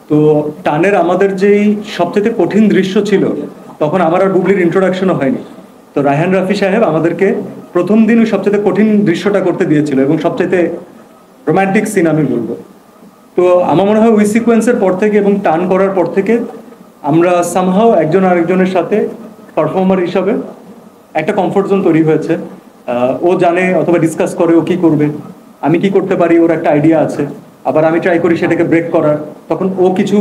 তো টানের আমাদের যেই সবচেয়ে কঠিন দৃশ্য ছিল, তখন আমার আর বুবলির ইন্ট্রোডাকশনও হয়নি। তো রায়হান রাফি সাহেব আমাদেরকে প্রথম দিন ওই সবচেয়ে কঠিন দৃশ্যটা করতে দিয়েছিল, এবং সবচেয়ে রোমান্টিক সিন আমি বলবো। তো আমার মনে হয় ওই সিকোয়েন্সের পর থেকে এবং টান করার পর থেকে আমরা সামহাও একজন আরেকজনের সাথে পারফর্মার হিসাবে একটা কমফোর্ট জোন তৈরি হয়েছে। ও জানে অথবা ডিসকাস করে ও কি করবে, আমি কি করতে পারি, ওর একটা আইডিয়া আছে, আবার আমি ট্রাই করি সেটাকে ব্রেক করার, তখন ও কিছু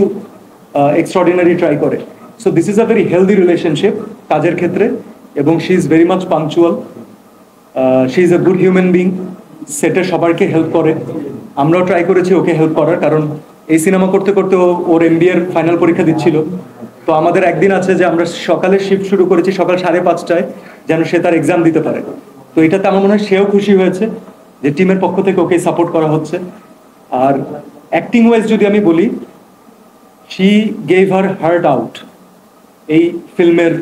এক্সট্রাঅর্ডিনারি ট্রাই করে। So this is a very healthy relationship কাজের ক্ষেত্রে, এবং she is very much punctual, she is a good human being. সেটে সবাইকে হেল্প করে, আমরাও ট্রাই করেছি ওকে হেল্প করার, কারণ এই সিনেমা করতে করতে ওর এমবিএর ফাইনাল পরীক্ষা দিচ্ছিল। তো আমাদের একদিন আছে যে আমরা সকালে শিফট শুরু করেছি সকাল 5:30টায়, যেন সে তার এক্সাম দিতে পারে। তো এটাতে আমার মনে হয় সেও খুশি হয়েছে যে টিমের পক্ষ থেকে ওকে সাপোর্ট করা হচ্ছে। আর অ্যাক্টিং ওয়াইজ যদি আমি বলি, she gave her heart out এই ফিল্মের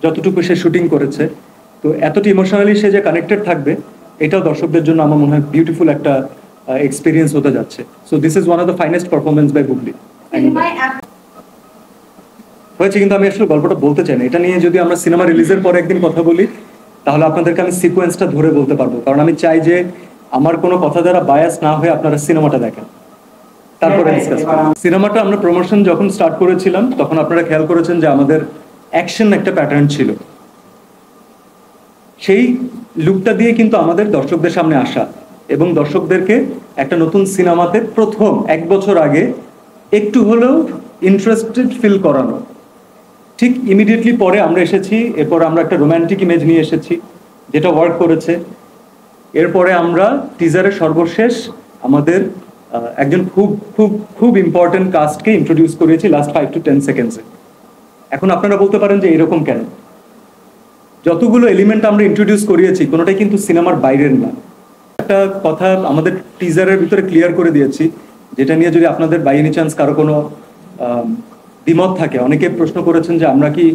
যতটুকু সে শুটিং করেছে। তো এতটি ইমোশনালি সে যে কানেক্টেড থাকবে, এটাও দর্শকদের জন্য আমার মনে হয় বিউটিফুল একটা এক্সপিরিয়েন্স হতে যাচ্ছে। So this is one of the finest performance by Bubly হয়েছে। কিন্তু আমি আসলে গল্পটা বলতে চাই না, এটা নিয়ে যদি আমরা সিনেমা রিলিজের পরে একদিন কথা বলি, তাহলে আপনাদেরকে আমি সিকোয়েন্সটা ধরে বলতে পারবো, কারণ আমি চাই যে আমার কোনো কথা দ্বারা বায়াস না হয়ে আপনারা সিনেমাটা দেখেন, তারপরে ডিসকাস করি। সিনেমাটা আমরা প্রমোশন যখন স্টার্ট করেছিলাম, তখন আপনারা খেয়াল করেছেন যে আমাদের অ্যাকশন একটা প্যাটার্ন ছিল। সেই লুকটা দিয়ে কিন্তু আমাদের দর্শকদের সামনে আসা, এবং দর্শকদেরকে একটা নতুন সিনেমাতে প্রথম 1 বছর আগে একটু হলেও ইন্টারেস্টেড ফিল করানো। ঠিক ইমিডিয়েটলি পরে আমরা এসেছি, এরপর আমরা একটা রোম্যান্টিক ইমেজ নিয়ে এসেছি, যেটা ওয়ার্ক করেছে। এরপরে আমরা টিজারের সর্বশেষ আমাদের একজন খুব খুব খুব ইম্পর্টেন্ট কাস্টকে ইন্ট্রোডিউস করেছি লাস্ট 5 to 10 সেকেন্ডসে। এখন আপনারা বলতে পারেন যে এরকম কেন? যতগুলো এলিমেন্ট আমরা ইন্ট্রোডিউস করিয়েছি, কোনোটাই কিন্তু সিনেমার বাইরের না। একটা কথা আমাদের টিজারের ভিতরে ক্লিয়ার করে দিয়েছি, যেটা নিয়ে যদি আপনাদের বাই এনি চান্স কারো কোনো দ্বিমত থাকে, অনেকে প্রশ্ন করেছেন যে আমরা কি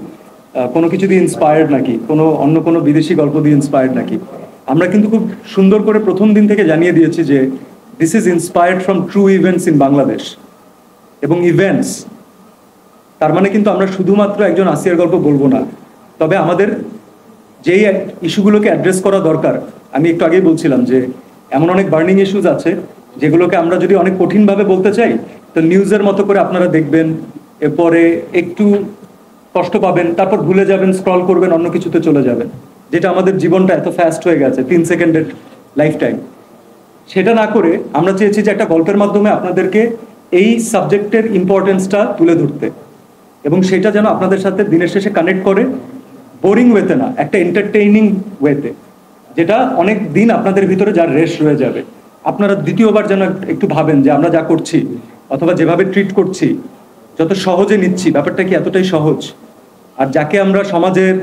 কোনো কিছু দিয়ে ইন্সপায়ার্ড নাকি, অন্য কোনো বিদেশি গল্প দিয়ে ইন্সপায়ার্ড নাকি। আমরা কিন্তু খুব সুন্দর করে প্রথম দিন থেকে জানিয়ে দিয়েছি যে this is inspired from true events in Bangladesh. এবং ইভেন্টস তার মানে কিন্তু আমরা শুধুমাত্র একজন আসিয়ার গল্প বলবো না, তবে আমাদের যেই ইস্যুগুলোকে অ্যাড্রেস করা দরকার, আমি একটু আগেই বলছিলাম যে এমন অনেক বার্নিং ইস্যুজ আছে যেগুলোকে আমরা যদি অনেক কঠিনভাবে বলতে চাই, তো নিউজের মতো করে আপনারা দেখবেন, এরপরে একটু কষ্ট পাবেন, তারপর ভুলে যাবেন, স্ক্রল করবেন, অন্য কিছুতে চলে যাবেন, যেটা আমাদের জীবনটা এত ফাস্ট হয়ে গেছে, 3 সেকেন্ডের লাইফ টাইম। সেটা না করে আমরা চেয়েছি যে একটা গল্পের মাধ্যমে আপনাদেরকে এই সাবজেক্টের ইম্পর্টেন্সটা তুলে ধরতে, এবং সেটা যেন আপনাদের সাথে দিনের শেষে কানেক্ট করে, বোরিং ওয়েতে না, একটা এন্টারটেইনিং ওয়েতে, যেটা অনেক দিন আপনাদের ভিতরে যার রেশ রয়ে যাবে। আপনারা দ্বিতীয়বার যেন একটু ভাবেন যে আমরা যা করছি অথবা যেভাবে ট্রিট করছি, যত সহজে নিচ্ছি, ব্যাপারটা কি এতটাই সহজ? আর যাকে আমরা সমাজের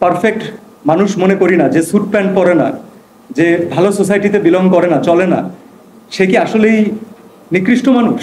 পারফেক্ট মানুষ মনে করি না, যে স্যুট প্যান্ট পরে না, যে ভালো সোসাইটিতে বিলং করে না, চলে না, সে কি আসলেই নিকৃষ্ট মানুষ?